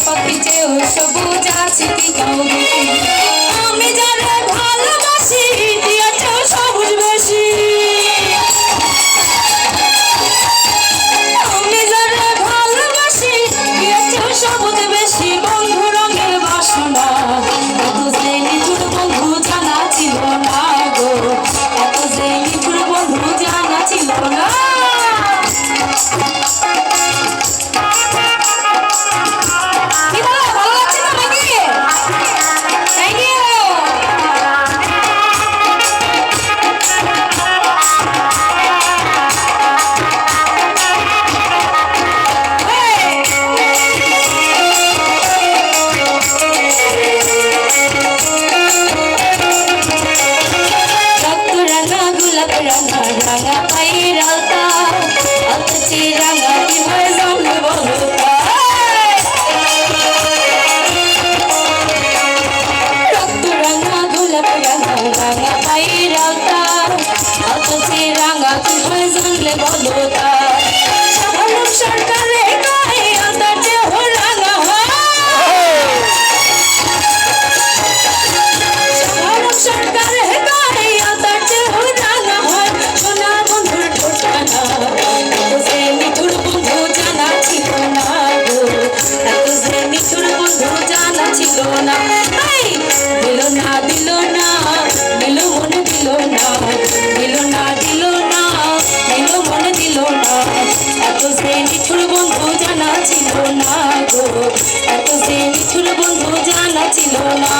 পাখি চেয়েও সবুজ আছে কি কাউকে আমি যারে ভালোবাসি দিয়েছে সবুজ বেশি আমি যারে ভালোবাসি দিয়েছে সবুজ বেশি বন্ধু রঙের বাসনা এত যে নিঠুর বন্ধু জানা ছিল না গো এত যে নিঠুর বন্ধু জানা ছিল না रंगा रंगा पैरता अच्छी रंगा की मौसम बोलता रक्त रंगा गुलाब रंगा रंगा पैरता अच्छी रंगा की मौसम बोलता हम सरकार गाए अंदर हो रंगा हम सरकार गाए अंदर हो रंगा दिलो ना दिलो ना दिलो मन दिलो ना दिलो ना दिलो ना दिलो मन दिलो ना এত যে নিঠুর বন্ধু জানা ছিল না গো এত যে নিঠুর বন্ধু জানা ছিল না